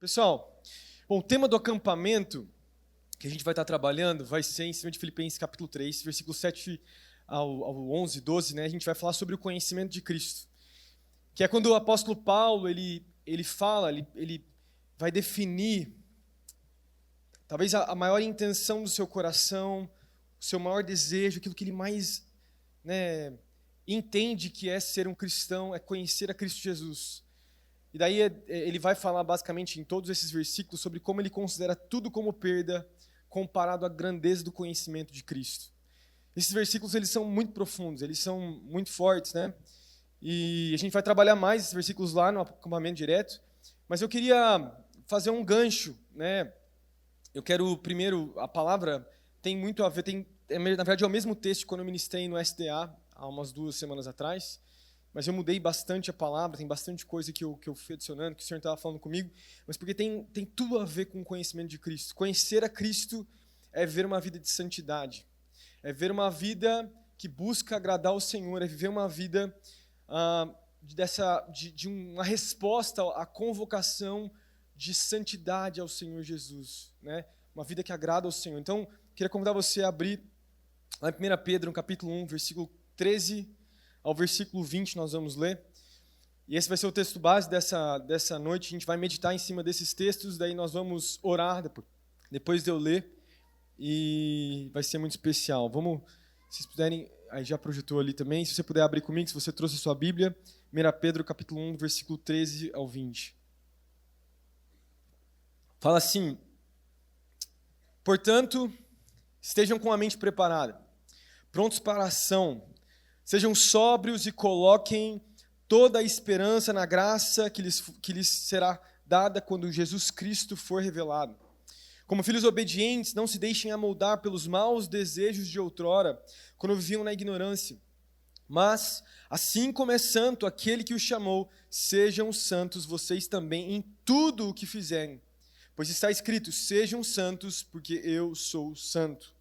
Pessoal, bom, o tema do acampamento que a gente vai estar trabalhando vai ser em cima de Filipenses capítulo 3, versículo 7 ao 11, 12, né? A gente vai falar sobre o conhecimento de Cristo, que é quando o apóstolo Paulo, ele vai definir talvez a maior intenção do seu coração, o seu maior desejo, aquilo que ele mais entende que é ser um cristão, é conhecer a Cristo Jesus. E daí ele vai falar basicamente em todos esses versículos sobre como ele considera tudo como perda comparado à grandeza do conhecimento de Cristo. Esses versículos eles são muito profundos, eles são muito fortes, né? E a gente vai trabalhar mais esses versículos lá no acampamento direto, mas eu queria fazer um gancho, né? Eu quero primeiro, a palavra tem muito a ver, na verdade é o mesmo texto quando eu ministrei no SDA há umas 2 semanas atrás, mas eu mudei bastante a palavra, tem bastante coisa que eu fui adicionando, que o Senhor estava falando comigo, mas porque tem tudo a ver com o conhecimento de Cristo. Conhecer a Cristo é ver uma vida de santidade, é ver uma vida que busca agradar ao Senhor, é viver uma vida de uma resposta à convocação de santidade ao Senhor Jesus, né? Uma vida que agrada ao Senhor. Então, queria convidar você a abrir lá em 1 Pedro, no capítulo 1, versículo 13 ao versículo 20, nós vamos ler. E esse vai ser o texto base dessa noite. A gente vai meditar em cima desses textos, daí nós vamos orar depois de eu ler, e vai ser muito especial. Vamos, se vocês puderem, aí já projetou ali também, se você puder abrir comigo, se você trouxe a sua Bíblia, 1 Pedro, capítulo 1, versículo 13 ao 20. Fala assim: portanto, estejam com a mente preparada, prontos para a ação, sejam sóbrios e coloquem toda a esperança na graça que lhes será dada quando Jesus Cristo for revelado. Como filhos obedientes, não se deixem amoldar pelos maus desejos de outrora, quando viviam na ignorância. Mas, assim como é santo aquele que os chamou, sejam santos vocês também em tudo o que fizerem. Pois está escrito: sejam santos, porque eu sou santo.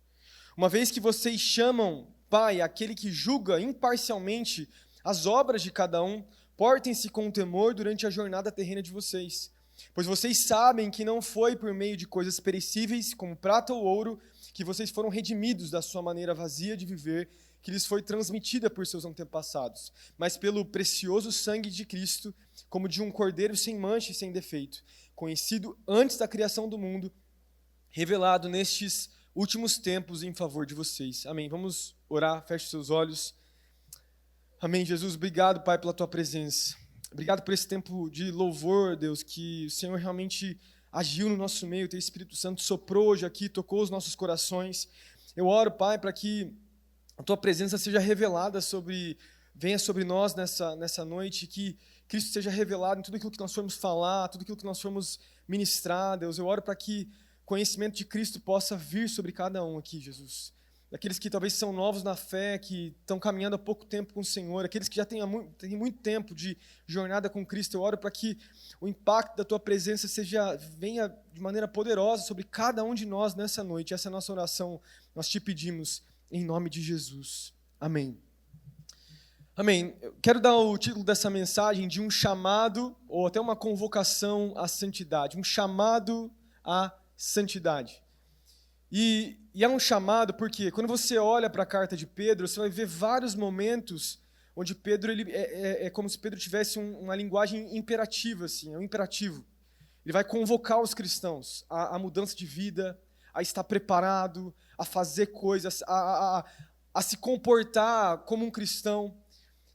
Uma vez que vocês chamam Pai aquele que julga imparcialmente as obras de cada um, portem-se com temor durante a jornada terrena de vocês. Pois vocês sabem que não foi por meio de coisas perecíveis, como prata ou ouro, que vocês foram redimidos da sua maneira vazia de viver, que lhes foi transmitida por seus antepassados, mas pelo precioso sangue de Cristo, como de um cordeiro sem mancha e sem defeito, conhecido antes da criação do mundo, revelado nestes últimos tempos em favor de vocês. Amém. Vamos orar, feche seus olhos. Amém, Jesus. Obrigado, Pai, pela Tua presença. Obrigado por esse tempo de louvor, Deus, que o Senhor realmente agiu no nosso meio, o Teu Espírito Santo soprou hoje aqui, tocou os nossos corações. Eu oro, Pai, para que a Tua presença seja revelada venha sobre nós nessa noite, que Cristo seja revelado em tudo aquilo que nós formos falar, tudo aquilo que nós formos ministrar, Deus. Eu oro para que o conhecimento de Cristo possa vir sobre cada um aqui, Jesus. Daqueles que talvez são novos na fé, que estão caminhando há pouco tempo com o Senhor, aqueles que já têm muito tempo de jornada com Cristo, eu oro para que o impacto da Tua presença venha de maneira poderosa sobre cada um de nós nessa noite. Essa é a nossa oração, nós te pedimos em nome de Jesus. Amém. Amém. Eu quero dar o título dessa mensagem de um chamado, ou até uma convocação à santidade. Um chamado à santidade. E é um chamado porque quando você olha para a carta de Pedro, você vai ver vários momentos onde Pedro é como se Pedro tivesse uma linguagem imperativa, assim, é um imperativo. Ele vai convocar os cristãos à mudança de vida, a estar preparado, a fazer coisas, a se comportar como um cristão.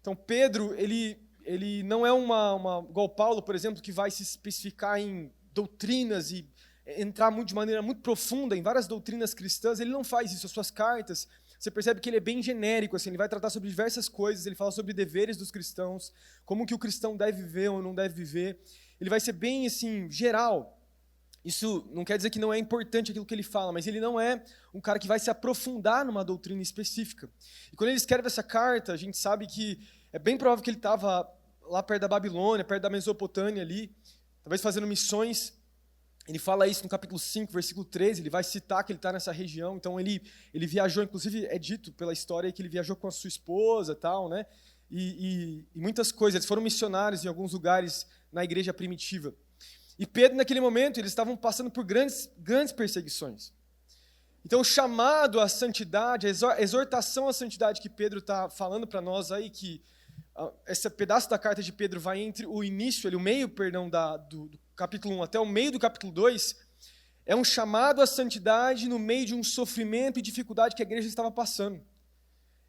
Então Pedro, ele não é igual Paulo, por exemplo, que vai se especificar em doutrinas e entrar de maneira muito profunda em várias doutrinas cristãs. Ele não faz isso. As suas cartas, você percebe que ele é bem genérico, assim, ele vai tratar sobre diversas coisas, ele fala sobre deveres dos cristãos, como que o cristão deve viver ou não deve viver. Ele vai ser bem assim, geral. Isso não quer dizer que não é importante aquilo que ele fala, mas ele não é um cara que vai se aprofundar numa doutrina específica. E quando ele escreve essa carta, a gente sabe que é bem provável que ele estava lá perto da Babilônia, perto da Mesopotâmia ali, talvez fazendo missões. Ele fala isso no capítulo 5, versículo 13, ele vai citar que ele está nessa região. Então ele viajou, inclusive é dito pela história que ele viajou com a sua esposa e tal, né? E muitas coisas. Eles foram missionários em alguns lugares na igreja primitiva. E Pedro, naquele momento, eles estavam passando por grandes perseguições. Então, o chamado à santidade, a exortação à santidade que Pedro está falando para nós aí, que esse pedaço da carta de Pedro vai entre o início, o meio, perdão, do capítulo 1 até o meio do capítulo 2, é um chamado à santidade no meio de um sofrimento e dificuldade que a igreja estava passando.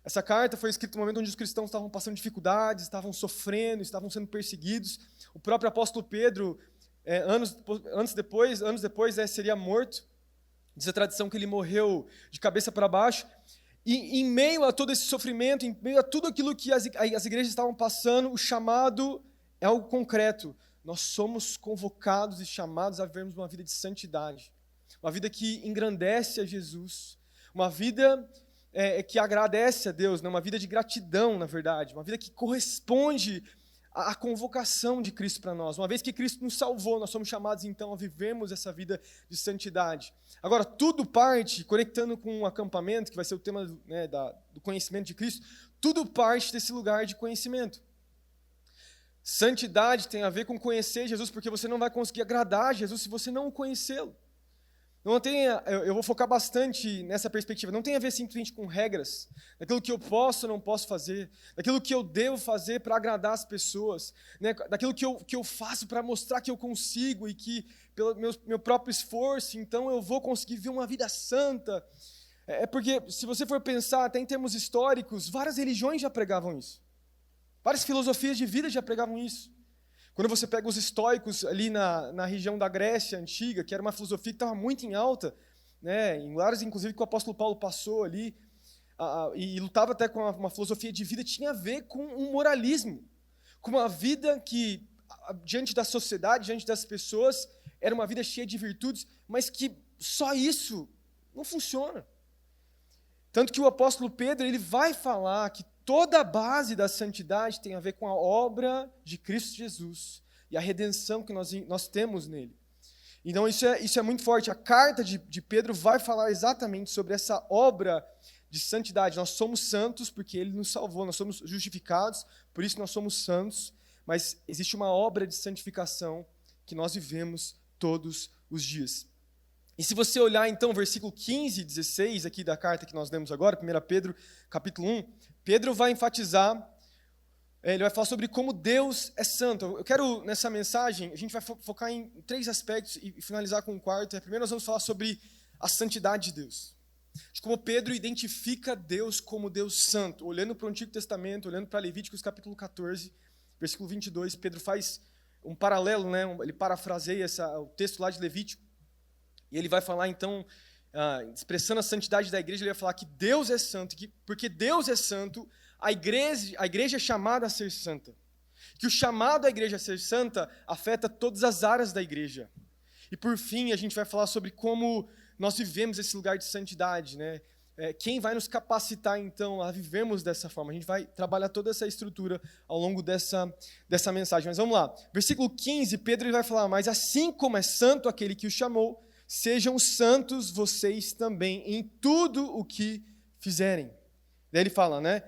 Essa carta foi escrita no momento onde os cristãos estavam passando dificuldades, estavam sofrendo, estavam sendo perseguidos. O próprio apóstolo Pedro, anos depois, seria morto. Diz a tradição que ele morreu de cabeça para baixo. E em meio a todo esse sofrimento, em meio a tudo aquilo que as igrejas estavam passando, o chamado é algo concreto. Nós somos convocados e chamados a vivermos uma vida de santidade. Uma vida que engrandece a Jesus. Uma vida que agradece a Deus, né? Uma vida de gratidão, na verdade. Uma vida que corresponde à convocação de Cristo para nós. Uma vez que Cristo nos salvou, nós somos chamados então a vivermos essa vida de santidade. Agora, tudo parte, conectando com o acampamento, que vai ser o tema do conhecimento de Cristo, tudo parte desse lugar de conhecimento. Santidade tem a ver com conhecer Jesus, porque você não vai conseguir agradar a Jesus se você não o conhecê-lo. Eu vou focar bastante nessa perspectiva. Não tem a ver simplesmente com regras, daquilo que eu posso ou não posso fazer, daquilo que eu devo fazer para agradar as pessoas, né? Daquilo que eu faço para mostrar que eu consigo e que, pelo meu próprio esforço, então eu vou conseguir viver uma vida santa. Porque, se você for pensar, até em termos históricos, várias religiões já pregavam isso. Várias filosofias de vida já pregavam isso. Quando você pega os estoicos ali na região da Grécia Antiga, que era uma filosofia que estava muito em alta, né, em lugares, inclusive, que o apóstolo Paulo passou ali, e lutava até com uma filosofia de vida, tinha a ver com um moralismo, com uma vida que, diante da sociedade, diante das pessoas, era uma vida cheia de virtudes, mas que só isso não funciona. Tanto que o apóstolo Pedro ele vai falar que toda a base da santidade tem a ver com a obra de Cristo Jesus e a redenção que nós temos nele. Então isso é muito forte. A carta de Pedro vai falar exatamente sobre essa obra de santidade. Nós somos santos porque ele nos salvou, nós somos justificados, por isso nós somos santos, mas existe uma obra de santificação que nós vivemos todos os dias. E se você olhar então o versículo 15 e 16 aqui da carta que nós lemos agora, 1 Pedro capítulo 1, Pedro vai enfatizar, ele vai falar sobre como Deus é santo. Eu quero, nessa mensagem, a gente vai focar em 3 aspectos e finalizar com o quarto. Primeiro nós vamos falar sobre a santidade de Deus. De como Pedro identifica Deus como Deus santo. Olhando para o Antigo Testamento, olhando para Levíticos capítulo 14, versículo 22, Pedro faz um paralelo, né? Ele parafraseia o texto lá de Levítico. E ele vai falar então, expressando a santidade da igreja, ele vai falar que Deus é santo, que porque Deus é santo, a igreja é chamada a ser santa. Que o chamado à igreja a ser santa afeta todas as áreas da igreja. E por fim, a gente vai falar sobre como nós vivemos esse lugar de santidade, né? Quem vai nos capacitar então a vivermos dessa forma? A gente vai trabalhar toda essa estrutura ao longo dessa mensagem. Mas vamos lá. Versículo 15, Pedro ele vai falar, mas assim como é santo aquele que o chamou, sejam santos vocês também em tudo o que fizerem. Daí ele fala, né?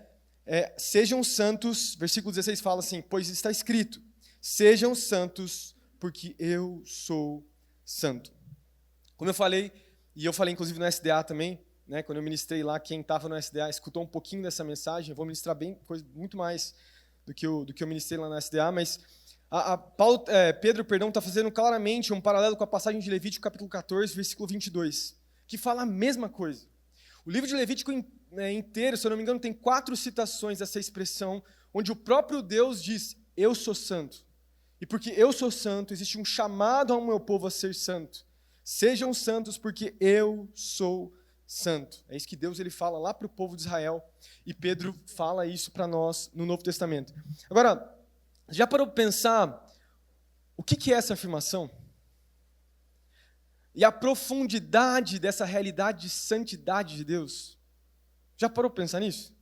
Sejam santos, versículo 16 fala assim, pois está escrito, sejam santos porque eu sou santo. Como eu falei, e eu falei inclusive no SDA também, né? Quando eu ministrei lá, quem estava no SDA escutou um pouquinho dessa mensagem, eu vou ministrar muito mais do que eu ministrei lá no SDA, mas Pedro está fazendo claramente um paralelo com a passagem de Levítico capítulo 14, versículo 22, que fala a mesma coisa. O livro de Levítico inteiro, se eu não me engano, tem 4 citações dessa expressão, onde o próprio Deus diz, eu sou santo. E porque eu sou santo, existe um chamado ao meu povo a ser santo. Sejam santos porque eu sou santo. É isso que Deus ele fala lá para o povo de Israel, e Pedro fala isso para nós no Novo Testamento. Agora, já parou para pensar o que é essa afirmação? E a profundidade dessa realidade de santidade de Deus? Já parou para pensar nisso?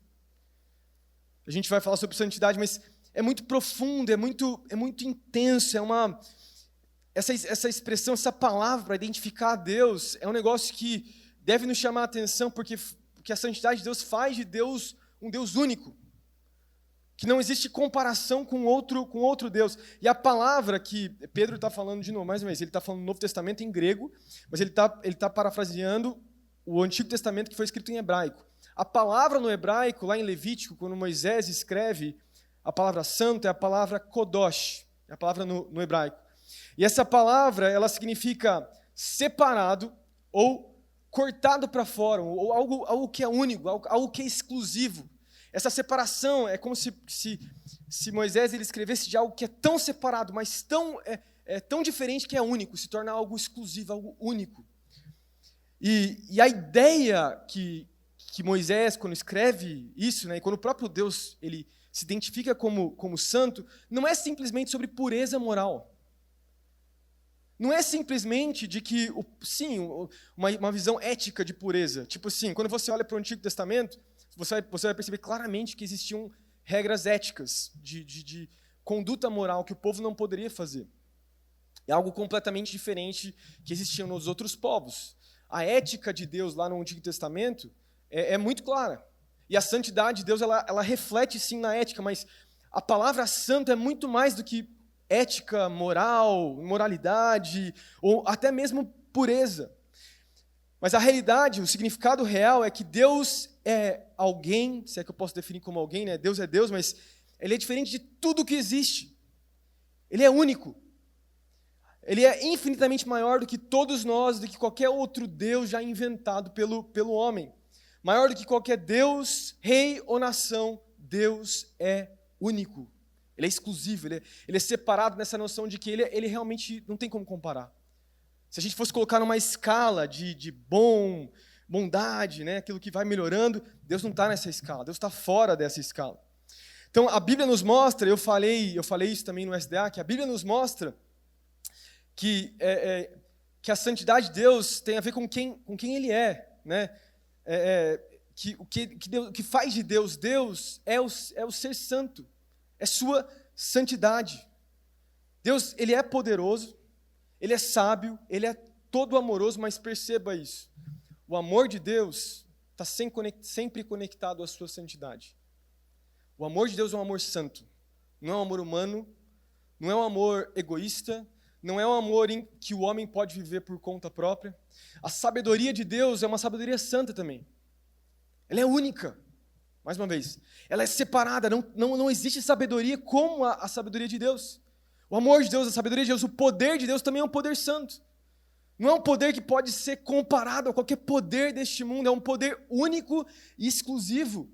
A gente vai falar sobre santidade, mas é muito profundo, é muito intenso, essa expressão, essa palavra para identificar a Deus é um negócio que deve nos chamar a atenção, porque a santidade de Deus faz de Deus um Deus único. que não existe comparação com outro Deus. E a palavra que Pedro está falando de novo, mais uma vez, ele está falando do Novo Testamento em grego, mas ele tá parafraseando o Antigo Testamento que foi escrito em hebraico. A palavra no hebraico, lá em Levítico, quando Moisés escreve a palavra santo, é a palavra kodosh, é a palavra no hebraico. E essa palavra, ela significa separado ou cortado para fora, ou algo que é único, algo que é exclusivo. Essa separação é como se Moisés ele escrevesse de algo que é tão separado, mas tão diferente que é único, se torna algo exclusivo, algo único. E a ideia que Moisés, quando escreve isso, né, e quando o próprio Deus ele se identifica como santo, não é simplesmente sobre pureza moral. Não é simplesmente de que, uma visão ética de pureza. Tipo assim, quando você olha para o Antigo Testamento, você vai perceber claramente que existiam regras éticas de conduta moral que o povo não poderia fazer. É algo completamente diferente que existia nos outros povos. A ética de Deus lá no Antigo Testamento é muito clara. E a santidade de Deus, ela reflete sim na ética, mas a palavra santo é muito mais do que ética, moral, moralidade, ou até mesmo pureza. Mas a realidade, o significado real é que Deus é alguém, se é que eu posso definir como alguém, né? Deus é Deus, mas Ele é diferente de tudo que existe. Ele é único. Ele é infinitamente maior do que todos nós, do que qualquer outro Deus já inventado pelo homem. Maior do que qualquer Deus, rei ou nação, Deus é único. Ele é exclusivo, ele é separado nessa noção de que ele realmente não tem como comparar. Se a gente fosse colocar numa escala de bondade, né, aquilo que vai melhorando, Deus não está nessa escala, Deus está fora dessa escala. Então, a Bíblia nos mostra, eu falei isso também no SDA, que a Bíblia nos mostra que a santidade de Deus tem a ver com quem Ele é. Né? O que faz de Deus é o ser santo, é sua santidade. Deus, Ele é poderoso, Ele é sábio, Ele é todo amoroso, mas perceba isso. O amor de Deus está sempre conectado à sua santidade. O amor de Deus é um amor santo. Não é um amor humano, não é um amor egoísta, não é um amor em que o homem pode viver por conta própria. A sabedoria de Deus é uma sabedoria santa também. Ela é única. Mais uma vez, ela é separada, não existe sabedoria como a sabedoria de Deus. O amor de Deus, a sabedoria de Deus, o poder de Deus também é um poder santo. Não é um poder que pode ser comparado a qualquer poder deste mundo, é um poder único e exclusivo.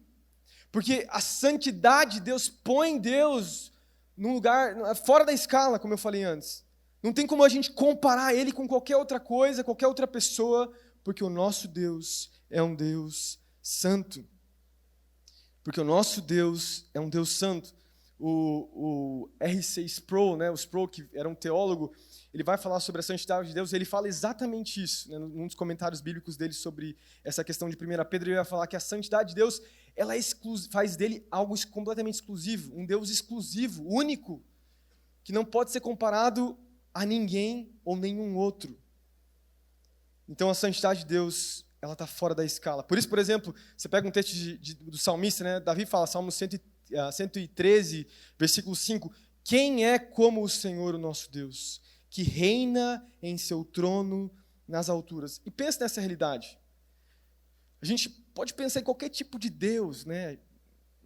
Porque a santidade de Deus põe Deus num lugar fora da escala, como eu falei antes. Não tem como a gente comparar Ele com qualquer outra coisa, qualquer outra pessoa, porque o nosso Deus é um Deus santo. Porque o nosso Deus é um Deus santo. O R.C. Sproul, né, o Sproul, que era um teólogo, ele vai falar sobre a santidade de Deus, ele fala exatamente isso, né, num dos comentários bíblicos dele sobre essa questão de 1 Pedro, ele vai falar que a santidade de Deus, ela faz dele algo completamente exclusivo, um Deus exclusivo, único, que não pode ser comparado a ninguém ou nenhum outro. Então a santidade de Deus, ela está fora da escala. Por isso, por exemplo, você pega um texto do salmista, né? Davi fala, Salmo 113, versículo 5, quem é como o Senhor, o nosso Deus, que reina em seu trono nas alturas? E pensa nessa realidade. A gente pode pensar em qualquer tipo de Deus, né?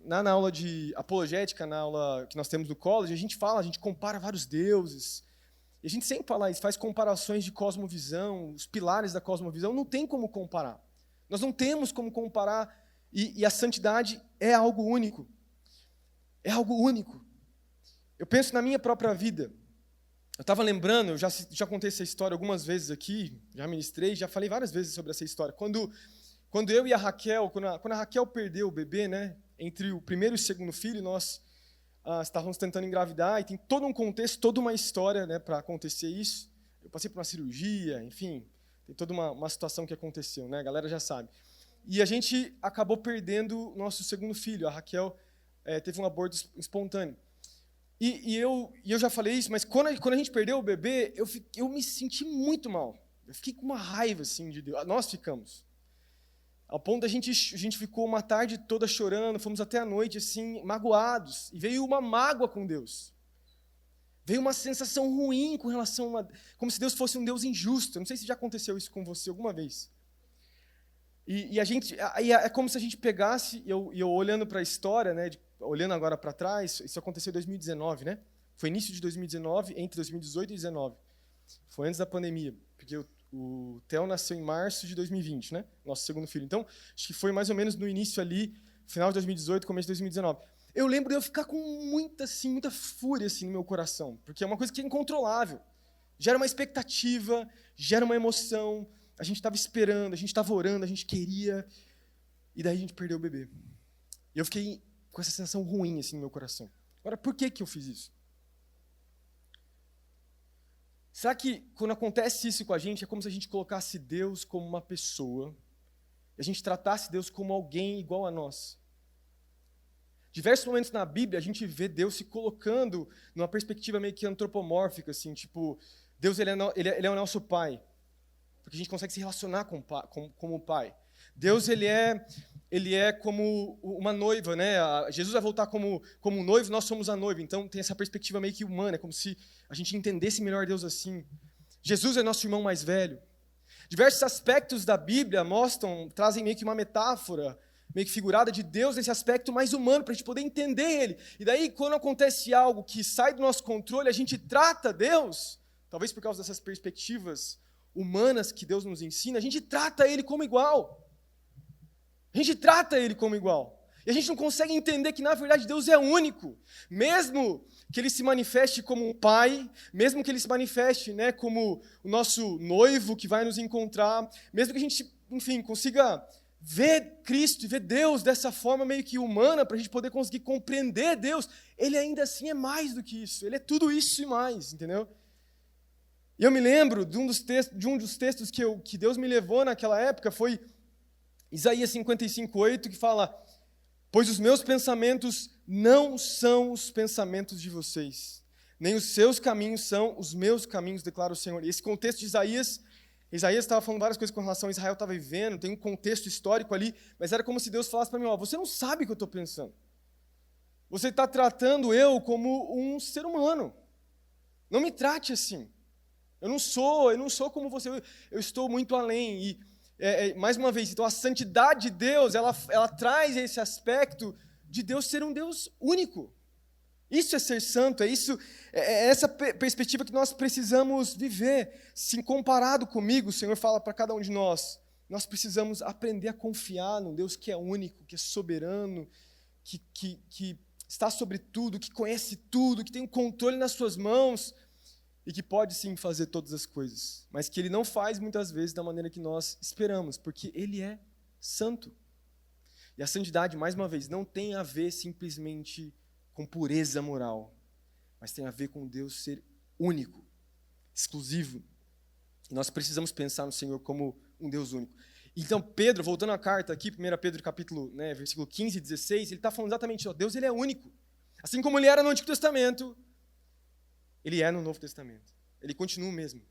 Na aula de apologética, na aula que nós temos no college, a gente compara vários deuses. E a gente sempre fala isso, faz comparações de cosmovisão, os pilares da cosmovisão, não tem como comparar. Nós não temos como comparar, e a santidade é algo único. É algo único. Eu penso na minha própria vida. Eu estava lembrando, eu já contei essa história algumas vezes aqui, já ministrei, já falei várias vezes sobre essa história. Quando eu e a Raquel, quando a Raquel perdeu o bebê, né, entre o primeiro e o segundo filho, nós estávamos tentando engravidar, e tem todo um contexto, toda uma história, né, para acontecer isso. Eu passei por uma cirurgia, enfim, tem toda uma situação que aconteceu, né, a galera já sabe. E a gente acabou perdendo o nosso segundo filho, a Raquel teve um aborto espontâneo. E eu já falei isso, mas quando a gente perdeu o bebê, eu me senti muito mal. Eu fiquei com uma raiva assim, de Deus. Nós ficamos. Ao ponto da a gente ficou uma tarde toda chorando, fomos até a noite, assim, magoados. E veio uma mágoa com Deus. Veio uma sensação ruim com relação a... Como se Deus fosse um Deus injusto. Eu não sei se já aconteceu isso com você alguma vez. É como se a gente pegasse, e eu olhando para a história, né, olhando agora para trás, isso aconteceu em 2019, né? Foi início de 2019, entre 2018 e 2019. Foi antes da pandemia, porque o Theo nasceu em março de 2020, né? Nosso segundo filho. Então, acho que foi mais ou menos no início ali, final de 2018, começo de 2019. Eu lembro de eu ficar com muita fúria assim, no meu coração, porque é uma coisa que é incontrolável. Gera uma expectativa, gera uma emoção. A gente estava esperando, a gente estava orando, a gente queria, e daí a gente perdeu o bebê. E eu fiquei com essa sensação ruim assim, no meu coração. Agora, por que eu fiz isso? Será que quando acontece isso com a gente, é como se a gente colocasse Deus como uma pessoa, e a gente tratasse Deus como alguém igual a nós? Diversos momentos na Bíblia, a gente vê Deus se colocando numa perspectiva meio que antropomórfica, assim, tipo, Deus ele é o nosso pai, porque a gente consegue se relacionar como o pai. Deus ele é como uma noiva, né? Jesus vai voltar como um noivo, nós somos a noiva. Então tem essa perspectiva meio que humana, é como se a gente entendesse melhor Deus assim. Jesus é nosso irmão mais velho. Diversos aspectos da Bíblia trazem meio que uma metáfora, meio que figurada de Deus nesse aspecto mais humano, para a gente poder entender Ele. E daí, quando acontece algo que sai do nosso controle, a gente trata Deus, talvez por causa dessas perspectivas humanas que Deus nos ensina, a gente trata Ele como igual. A gente trata Ele como igual. E a gente não consegue entender que, na verdade, Deus é único. Mesmo que Ele se manifeste como um pai, mesmo que Ele se manifeste, né, como o nosso noivo que vai nos encontrar, mesmo que a gente, enfim, consiga ver Cristo e ver Deus dessa forma meio que humana, para a gente poder conseguir compreender Deus, Ele ainda assim é mais do que isso. Ele é tudo isso e mais, entendeu? E eu me lembro de um dos textos que Deus me levou naquela época, foi Isaías 55:8, que fala: pois os meus pensamentos não são os pensamentos de vocês, nem os seus caminhos são os meus caminhos, declara o Senhor. E esse contexto de Isaías estava falando várias coisas com relação a Israel estava vivendo, tem um contexto histórico ali, mas era como se Deus falasse para mim: você não sabe o que eu estou pensando. Você está tratando eu como um ser humano. Não me trate assim. Eu não sou como você, eu estou muito além. E, mais uma vez, então a santidade de Deus, ela traz esse aspecto de Deus ser um Deus único. Isso é ser santo, é essa perspectiva que nós precisamos viver. Se comparado comigo, o Senhor fala para cada um de nós precisamos aprender a confiar num Deus que é único, que é soberano, que está sobre tudo, que conhece tudo, que tem o controle nas suas mãos, e que pode sim fazer todas as coisas, mas que Ele não faz muitas vezes da maneira que nós esperamos, porque Ele é santo. E a santidade, mais uma vez, não tem a ver simplesmente com pureza moral, mas tem a ver com Deus ser único, exclusivo. E nós precisamos pensar no Senhor como um Deus único. Então Pedro, voltando à carta aqui, 1 Pedro capítulo, versículo 15 e 16, ele está falando exatamente isso: Deus ele é único. Assim como Ele era no Antigo Testamento, Ele é no Novo Testamento. Ele continua o mesmo.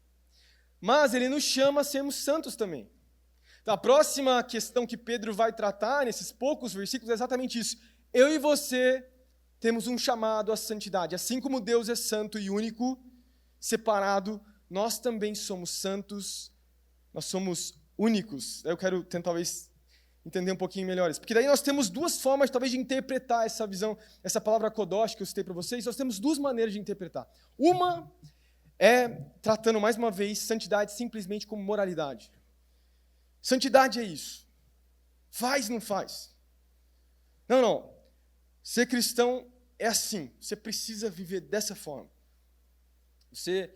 Mas Ele nos chama a sermos santos também. Então, a próxima questão que Pedro vai tratar nesses poucos versículos é exatamente isso. Eu e você temos um chamado à santidade. Assim como Deus é santo e único, separado, nós também somos santos, nós somos únicos. Eu quero tentar, talvez, entender um pouquinho melhor isso. Porque daí nós temos duas formas, talvez, de interpretar essa visão, essa palavra kodosh que eu citei para vocês. Nós temos duas maneiras de interpretar. Uma é tratando, mais uma vez, santidade simplesmente como moralidade. Santidade é isso. Faz, não faz. Não. Ser cristão é assim. Você precisa viver dessa forma. Você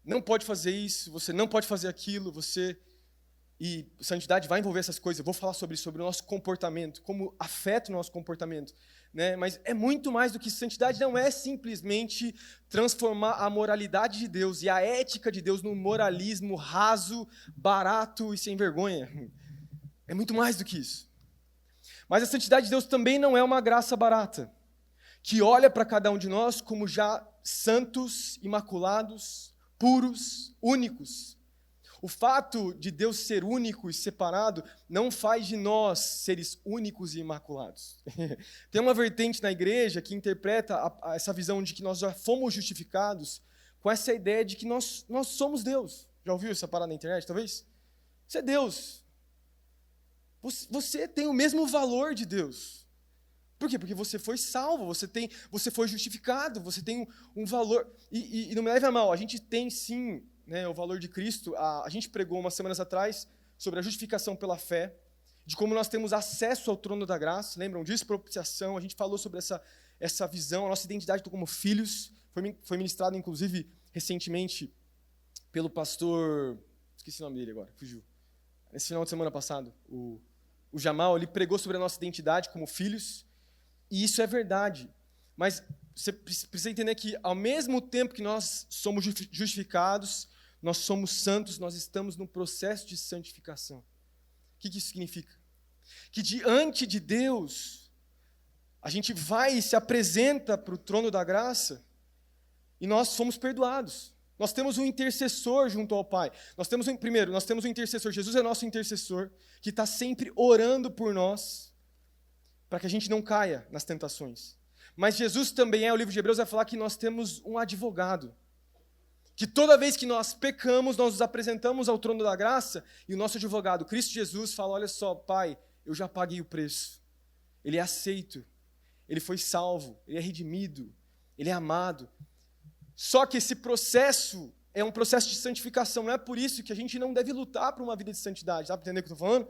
não pode fazer isso, você não pode fazer aquilo, E santidade vai envolver essas coisas. Eu vou falar sobre o nosso comportamento, como afeta o nosso comportamento. Né? Mas é muito mais do que isso. Santidade não é simplesmente transformar a moralidade de Deus e a ética de Deus num moralismo raso, barato e sem vergonha. É muito mais do que isso. Mas a santidade de Deus também não é uma graça barata, que olha para cada um de nós como já santos, imaculados, puros, únicos. O fato de Deus ser único e separado não faz de nós seres únicos e imaculados. Tem uma vertente na igreja que interpreta essa visão de que nós já fomos justificados com essa ideia de que nós somos Deus. Já ouviu essa parada na internet, talvez? Você é Deus. Você tem o mesmo valor de Deus. Por quê? Porque você foi salvo, você foi justificado, você tem um valor. E não me leve a mal, a gente tem sim, né, o valor de Cristo. A gente pregou umas semanas atrás sobre a justificação pela fé, de como nós temos acesso ao trono da graça. Lembram disso? Propiciação. A gente falou sobre essa visão, a nossa identidade como filhos. Foi ministrado, inclusive, recentemente pelo pastor... Esqueci o nome dele agora, fugiu. Esse final de semana passado, o Jamal, ele pregou sobre a nossa identidade como filhos. E isso é verdade. Mas você precisa entender que, ao mesmo tempo que nós somos justificados, nós somos santos, nós estamos num processo de santificação. O que isso significa? Que diante de Deus, a gente vai e se apresenta para o trono da graça e nós fomos perdoados. Nós temos um intercessor junto ao Pai. Nós temos um intercessor. Jesus é nosso intercessor, que está sempre orando por nós, para que a gente não caia nas tentações. Mas Jesus também o livro de Hebreus vai falar que nós temos um advogado. Que toda vez que nós pecamos, nós nos apresentamos ao trono da graça, e o nosso advogado, Cristo Jesus, fala, olha só, Pai, eu já paguei o preço. Ele é aceito, ele foi salvo, ele é redimido, ele é amado. Só que esse processo é um processo de santificação, não é por isso que a gente não deve lutar por uma vida de santidade, dá para entender o que eu estou falando?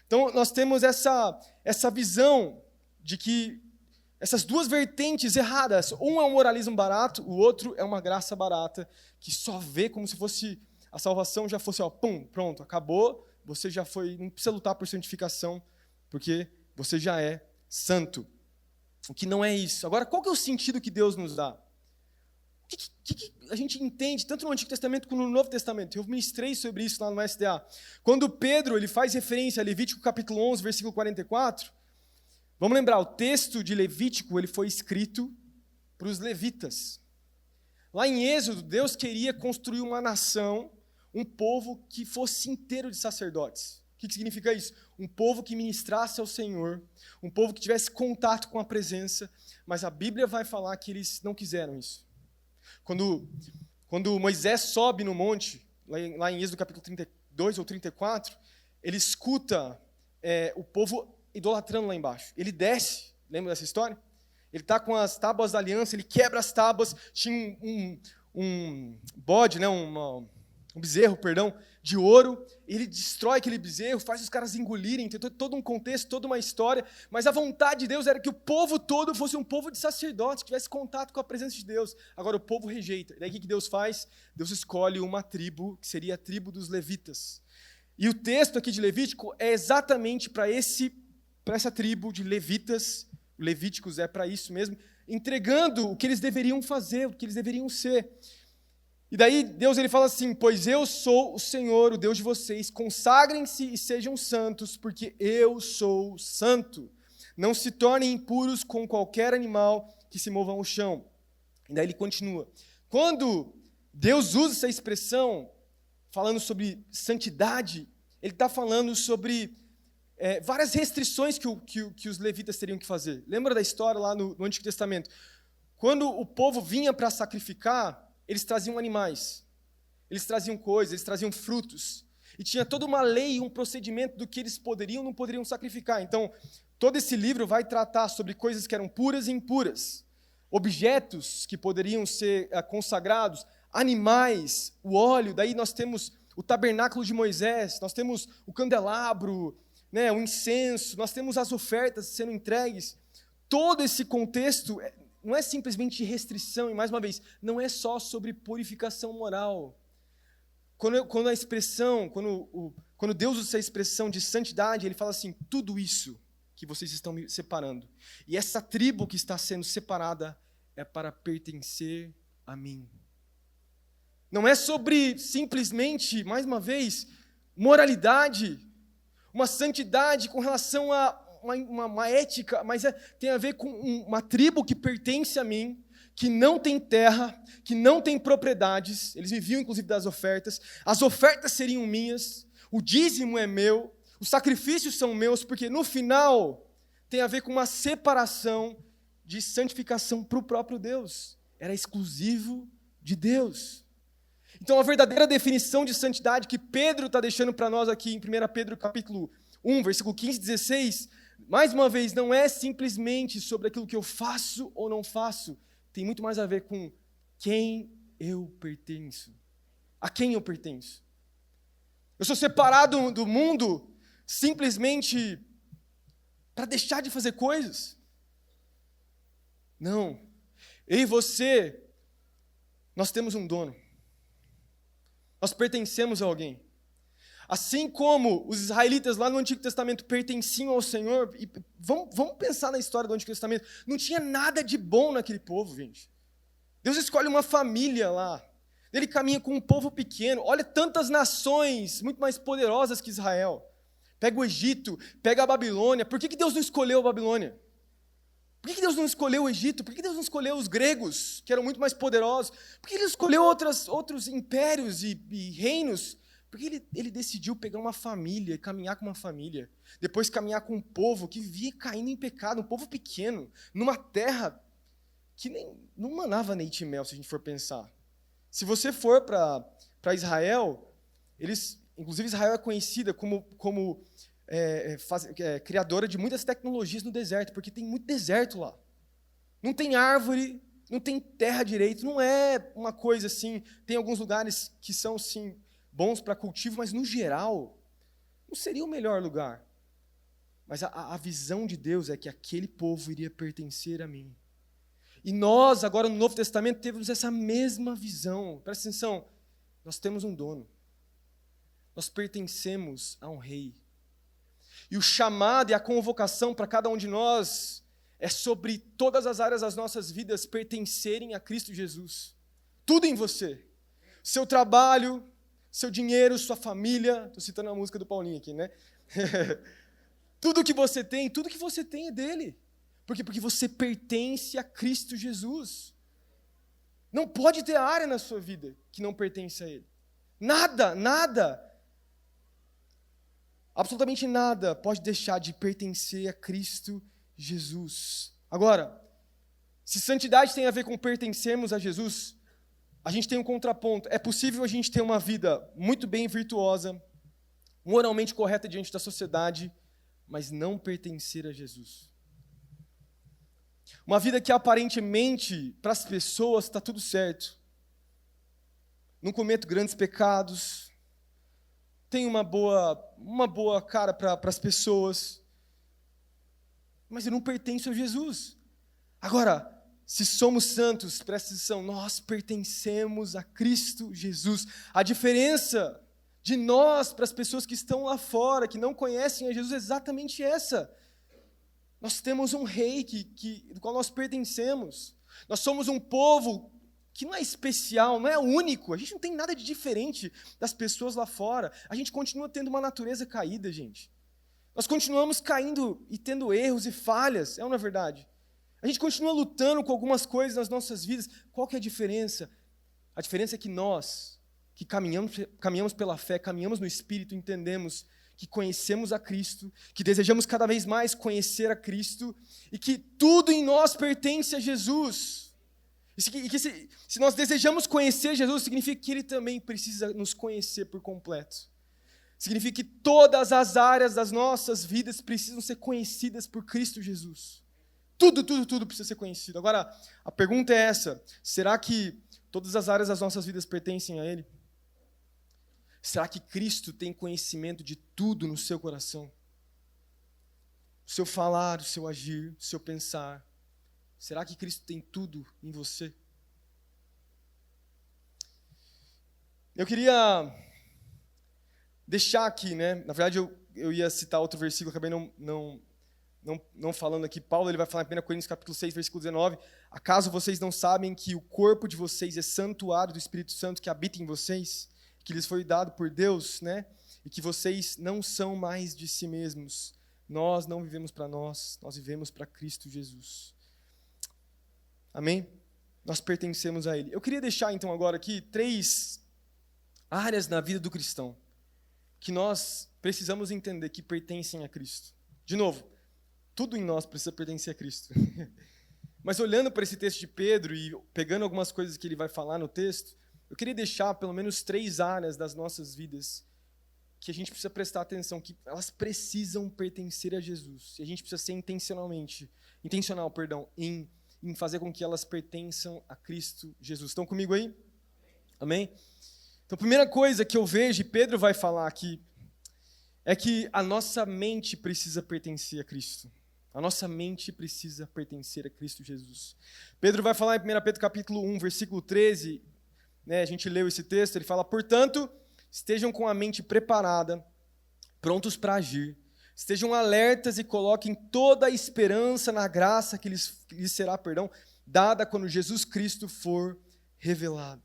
Então, nós temos essa visão de que essas duas vertentes erradas, um é um moralismo barato, o outro é uma graça barata, que só vê como se fosse, a salvação já fosse, pum, pronto, acabou, você já foi, não precisa lutar por santificação, porque você já é santo. O que não é isso. Agora, qual que é o sentido que Deus nos dá? O que a gente entende, tanto no Antigo Testamento como no Novo Testamento? Eu ministrei sobre isso lá no SDA. Quando Pedro ele faz referência a Levítico capítulo 11, versículo 44, vamos lembrar, o texto de Levítico ele foi escrito para os levitas. Lá em Êxodo, Deus queria construir uma nação, um povo que fosse inteiro de sacerdotes. O que significa isso? Um povo que ministrasse ao Senhor, um povo que tivesse contato com a presença, mas a Bíblia vai falar que eles não quiseram isso. Quando Moisés sobe no monte, lá em Êxodo capítulo 32 ou 34, ele escuta o povo idolatrando lá embaixo. Ele desce, lembra dessa história? Ele está com as tábuas da aliança, ele quebra as tábuas, tinha um bode, né, um bezerro, perdão, de ouro, ele destrói aquele bezerro, faz os caras engolirem, tem todo um contexto, toda uma história, mas a vontade de Deus era que o povo todo fosse um povo de sacerdotes, que tivesse contato com a presença de Deus. Agora o povo rejeita. E daí o que Deus faz? Deus escolhe uma tribo, que seria a tribo dos levitas. E o texto aqui de Levítico é exatamente para essa tribo de levitas, Levíticos é para isso mesmo, entregando o que eles deveriam fazer, o que eles deveriam ser. E daí Deus ele fala assim, pois eu sou o Senhor, o Deus de vocês, consagrem-se e sejam santos, porque eu sou santo. Não se tornem impuros com qualquer animal que se mova ao chão. E daí ele continua. Quando Deus usa essa expressão, falando sobre santidade, ele está falando sobre várias restrições que os levitas teriam que fazer. Lembra da história lá no Antigo Testamento? Quando o povo vinha para sacrificar, eles traziam animais, eles traziam coisas, eles traziam frutos. E tinha toda uma lei, um procedimento do que eles poderiam ou não poderiam sacrificar. Então, todo esse livro vai tratar sobre coisas que eram puras e impuras. Objetos que poderiam ser consagrados, animais, o óleo. Daí nós temos o tabernáculo de Moisés, nós temos o candelabro, né, o incenso, nós temos as ofertas sendo entregues. Todo esse contexto não é simplesmente restrição, e mais uma vez, não é só sobre purificação moral. Quando Deus usa essa expressão de santidade, ele fala assim, tudo isso que vocês estão me separando. E essa tribo que está sendo separada é para pertencer a mim. Não é sobre simplesmente, mais uma vez, moralidade, uma santidade com relação a uma ética, mas tem a ver com uma tribo que pertence a mim, que não tem terra, que não tem propriedades, eles viviam inclusive das ofertas, as ofertas seriam minhas, o dízimo é meu, os sacrifícios são meus, porque no final tem a ver com uma separação de santificação para o próprio Deus. Era exclusivo de Deus. Então a verdadeira definição de santidade que Pedro está deixando para nós aqui em 1 Pedro capítulo 1, versículo 15 e 16, mais uma vez, não é simplesmente sobre aquilo que eu faço ou não faço, tem muito mais a ver com quem eu pertenço. A quem eu pertenço. Eu sou separado do mundo simplesmente para deixar de fazer coisas? Não. Eu e você, nós temos um dono. Nós pertencemos a alguém. Assim como os israelitas lá no Antigo Testamento pertenciam ao Senhor, e vamos pensar na história do Antigo Testamento, não tinha nada de bom naquele povo, gente. Deus escolhe uma família lá, ele caminha com um povo pequeno, olha tantas nações muito mais poderosas que Israel. Pega o Egito, pega a Babilônia, por que Deus não escolheu a Babilônia? Por que Deus não escolheu o Egito? Por que Deus não escolheu os gregos, que eram muito mais poderosos? Por que Ele escolheu outros impérios e reinos? Porque ele decidiu pegar uma família e caminhar com uma família. Depois caminhar com um povo que vivia caindo em pecado, um povo pequeno, numa terra que não manava leite e mel, se a gente for pensar. Se você for para Israel, inclusive Israel é conhecida como criadora de muitas tecnologias no deserto, porque tem muito deserto lá. Não tem árvore, não tem terra direito, não é uma coisa assim. Tem alguns lugares que são, sim, bons para cultivo, mas no geral, não seria o melhor lugar. Mas a visão de Deus é que aquele povo iria pertencer a mim. E nós, agora no Novo Testamento, temos essa mesma visão. Presta atenção, nós temos um dono. Nós pertencemos a um rei. E o chamado e a convocação para cada um de nós é sobre todas as áreas das nossas vidas pertencerem a Cristo Jesus. Tudo em você. Seu trabalho, seu dinheiro, sua família. Estou citando a música do Paulinho aqui, né? Tudo que você tem é dele. Por quê? Porque você pertence a Cristo Jesus. Não pode ter área na sua vida que não pertence a Ele. Nada. Absolutamente nada pode deixar de pertencer a Cristo Jesus. Agora, se santidade tem a ver com pertencermos a Jesus, a gente tem um contraponto. É possível a gente ter uma vida muito bem virtuosa, moralmente correta diante da sociedade, mas não pertencer a Jesus. Uma vida que aparentemente, para as pessoas, está tudo certo. Não cometo grandes pecados, tenho uma boa cara para as pessoas, mas eu não pertenço a Jesus. Agora, se somos santos, presta atenção, nós pertencemos a Cristo Jesus. A diferença de nós para as pessoas que estão lá fora, que não conhecem a Jesus, é exatamente essa. Nós temos um rei do qual nós pertencemos. Nós somos um povo que não é especial, não é único. A gente não tem nada de diferente das pessoas lá fora. A gente continua tendo uma natureza caída, gente. Nós continuamos caindo e tendo erros e falhas, não é verdade? A gente continua lutando com algumas coisas nas nossas vidas. Qual que é a diferença? A diferença é que nós, que caminhamos pela fé, caminhamos no Espírito, entendemos que conhecemos a Cristo, que desejamos cada vez mais conhecer a Cristo e que tudo em nós pertence a Jesus. E que se nós desejamos conhecer Jesus, significa que Ele também precisa nos conhecer por completo. Significa que todas as áreas das nossas vidas precisam ser conhecidas por Cristo Jesus. Tudo precisa ser conhecido. Agora, a pergunta é essa: será que todas as áreas das nossas vidas pertencem a Ele? Será que Cristo tem conhecimento de tudo no seu coração? O seu falar, o seu agir, o seu pensar. Será que Cristo tem tudo em você? Eu queria deixar aqui, né? Na verdade, eu ia citar outro versículo, acabei não falando aqui. Paulo ele vai falar em 1 Coríntios capítulo 6, versículo 19. Acaso vocês não sabem que o corpo de vocês é santuário do Espírito Santo que habita em vocês? Que lhes foi dado por Deus, né? E que vocês não são mais de si mesmos. Nós não vivemos para nós vivemos para Cristo Jesus. Amém? nós pertencemos a Ele. Eu queria deixar então agora aqui 3 áreas na vida do cristão que nós precisamos entender que pertencem a Cristo. De novo, tudo em nós precisa pertencer a Cristo. Mas olhando para esse texto de Pedro e pegando algumas coisas que ele vai falar no texto, eu queria deixar pelo menos 3 áreas das nossas vidas que a gente precisa prestar atenção, que elas precisam pertencer a Jesus. E a gente precisa ser intencional, em fazer com que elas pertençam a Cristo Jesus. Estão comigo aí? Amém? Então, a primeira coisa que eu vejo, e Pedro vai falar aqui, é que a nossa mente precisa pertencer a Cristo. A nossa mente precisa pertencer a Cristo Jesus. Pedro vai falar em 1 Pedro capítulo 1, versículo 13, a gente leu esse texto, ele fala, portanto, estejam com a mente preparada, prontos para agir, estejam alertas e coloquem toda a esperança na graça que lhes será, dada quando Jesus Cristo for revelado.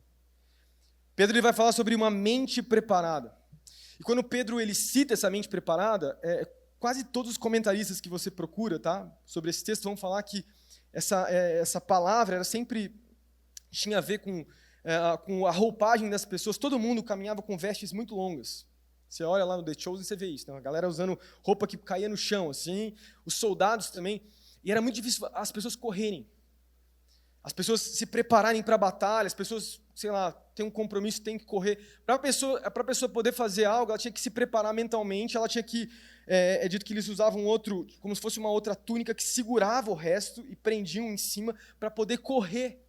Pedro ele vai falar sobre uma mente preparada. E quando Pedro ele cita essa mente preparada, quase todos os comentaristas que você procura, tá, sobre esse texto vão falar que essa palavra era sempre tinha a ver com a roupagem das pessoas. Todo mundo caminhava com vestes muito longas. Você olha lá no The Chosen e você vê isso, né? A galera usando roupa que caía no chão, assim, os soldados também. E era muito difícil as pessoas correrem, as pessoas se prepararem para a batalha, as pessoas, sei lá, têm um compromisso, têm que correr. Para a pessoa poder fazer algo, ela tinha que se preparar mentalmente, ela tinha que, é dito que eles usavam como se fosse uma outra túnica que segurava o resto e prendiam em cima para poder correr.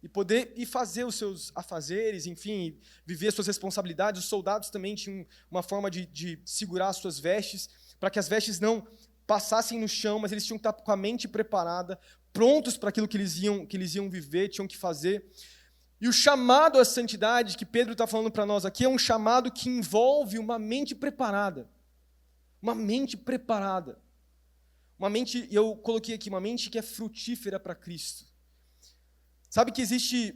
E poder ir fazer os seus afazeres, enfim, viver as suas responsabilidades. Os soldados também tinham uma forma de segurar as suas vestes, para que as vestes não passassem no chão, mas eles tinham que estar com a mente preparada, prontos para aquilo que eles iam viver, tinham que fazer. E o chamado à santidade que Pedro está falando para nós aqui é um chamado que envolve uma mente preparada. Uma mente preparada. Uma mente, eu coloquei aqui, uma mente que é frutífera para Cristo. Sabe que existe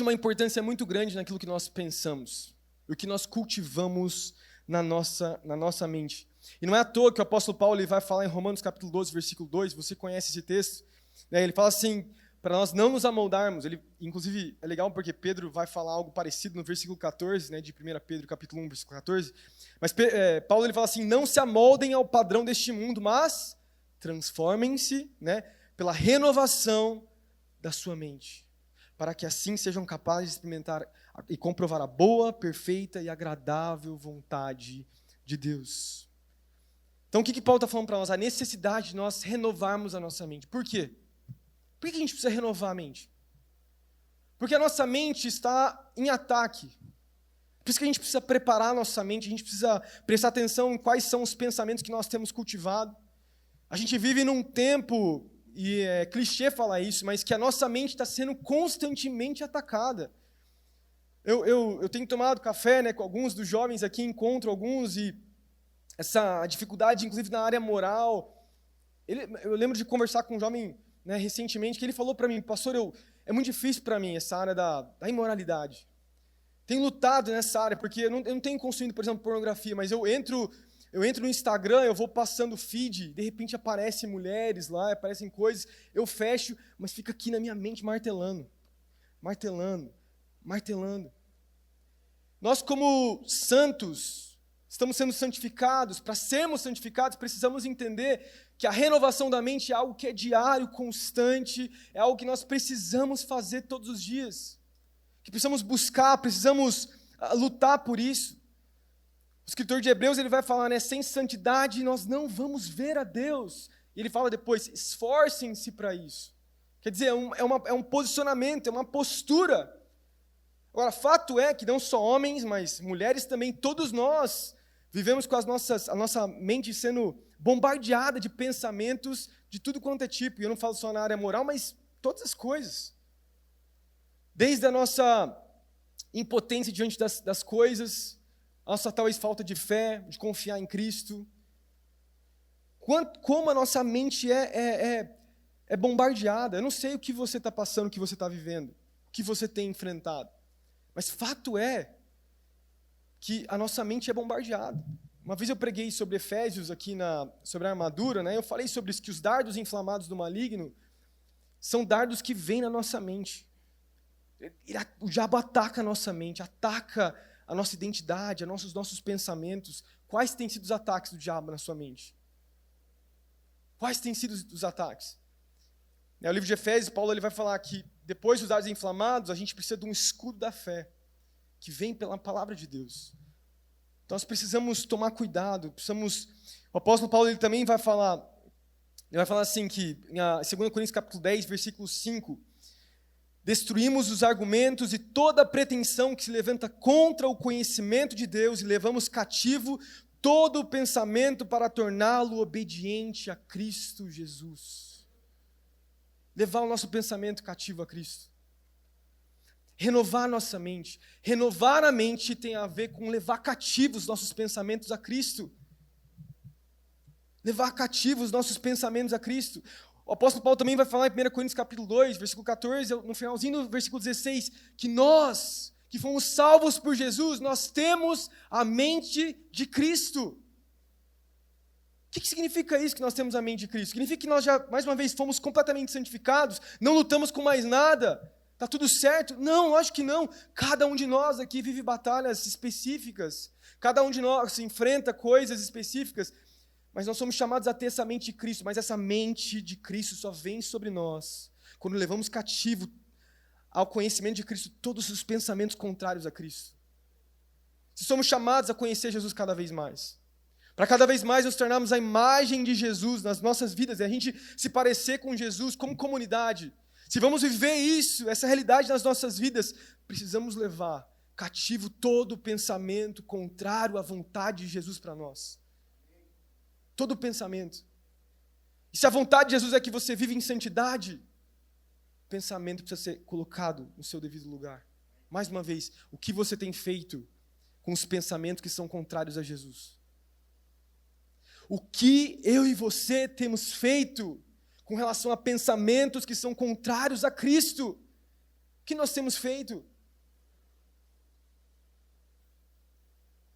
uma importância muito grande naquilo que nós pensamos, o que nós cultivamos na nossa mente. E não é à toa que o apóstolo Paulo ele vai falar em Romanos capítulo 12, versículo 2, você conhece esse texto, né? Ele fala assim, para nós não nos amoldarmos, inclusive é legal porque Pedro vai falar algo parecido no versículo 14, né, de 1 Pedro capítulo 1, versículo 14, mas Paulo ele fala assim, não se amoldem ao padrão deste mundo, mas transformem-se, né, pela renovação da sua mente, para que assim sejam capazes de experimentar e comprovar a boa, perfeita e agradável vontade de Deus. Então, o que Paulo está falando para nós? A necessidade de nós renovarmos a nossa mente. Por quê? Por que a gente precisa renovar a mente? Porque a nossa mente está em ataque. Por isso que a gente precisa preparar a nossa mente, a gente precisa prestar atenção em quais são os pensamentos que nós temos cultivado. A gente vive num tempo, e é clichê falar isso, mas que a nossa mente está sendo constantemente atacada. Eu tenho tomado café, né, com alguns dos jovens aqui, encontro alguns, e essa dificuldade, inclusive na área moral. Eu lembro de conversar com um jovem, né, recentemente, que ele falou para mim, pastor, é muito difícil para mim essa área da imoralidade. Tenho lutado nessa área, porque eu não tenho consumido, por exemplo, pornografia, mas eu entro no Instagram, eu vou passando feed, de repente aparecem mulheres lá, aparecem coisas, eu fecho, mas fica aqui na minha mente martelando. Nós, como santos, estamos sendo santificados. Para sermos santificados, precisamos entender que a renovação da mente é algo que é diário, constante, é algo que nós precisamos fazer todos os dias, que precisamos buscar, precisamos lutar por isso. O escritor de Hebreus ele vai falar, né, sem santidade nós não vamos ver a Deus. E ele fala depois, esforcem-se para isso. Quer dizer, é um posicionamento, é uma postura. Agora, fato é que não só homens, mas mulheres também, todos nós vivemos com a nossa mente sendo bombardeada de pensamentos de tudo quanto é tipo. E eu não falo só na área moral, mas todas as coisas. Desde a nossa impotência diante das coisas, a nossa talvez falta de fé, de confiar em Cristo. Como a nossa mente é bombardeada. Eu não sei o que você está passando, o que você está vivendo, o que você tem enfrentado. Mas fato é que a nossa mente é bombardeada. Uma vez eu preguei sobre Efésios aqui sobre a armadura, né? Eu falei sobre isso, que os dardos inflamados do maligno, são dardos que vêm na nossa mente. O diabo ataca a nossa mente, ataca a nossa identidade, os nossos pensamentos. Quais têm sido os ataques do diabo na sua mente? Quais têm sido os ataques? No livro de Efésios, Paulo ele vai falar que depois dos dardos inflamados, a gente precisa de um escudo da fé, que vem pela palavra de Deus. Então nós precisamos tomar cuidado, O apóstolo Paulo ele também vai falar assim que, em 2 Coríntios capítulo 10, versículo 5, destruímos os argumentos e toda pretensão que se levanta contra o conhecimento de Deus e levamos cativo todo o pensamento para torná-lo obediente a Cristo Jesus. Levar o nosso pensamento cativo a Cristo. Renovar a nossa mente. Renovar a mente tem a ver com levar cativos os nossos pensamentos a Cristo. Levar cativos os nossos pensamentos a Cristo. O apóstolo Paulo também vai falar em 1 Coríntios capítulo 2, versículo 14, no finalzinho do versículo 16, que nós, que fomos salvos por Jesus, nós temos a mente de Cristo. O que significa isso, que nós temos a mente de Cristo? Significa que nós já, mais uma vez, fomos completamente santificados, não lutamos com mais nada, está tudo certo? Não, lógico que não. Cada um de nós aqui vive batalhas específicas, cada um de nós enfrenta coisas específicas, mas nós somos chamados a ter essa mente de Cristo, mas essa mente de Cristo só vem sobre nós quando levamos cativo ao conhecimento de Cristo todos os pensamentos contrários a Cristo. Se somos chamados a conhecer Jesus cada vez mais, para cada vez mais nos tornarmos a imagem de Jesus nas nossas vidas, e a gente se parecer com Jesus como comunidade. Se vamos viver isso, essa realidade nas nossas vidas, precisamos levar cativo todo o pensamento contrário à vontade de Jesus para nós. Todo o pensamento. E se a vontade de Jesus é que você vive em santidade, o pensamento precisa ser colocado no seu devido lugar. Mais uma vez, o que você tem feito com os pensamentos que são contrários a Jesus? O que eu e você temos feito com relação a pensamentos que são contrários a Cristo? O que nós temos feito?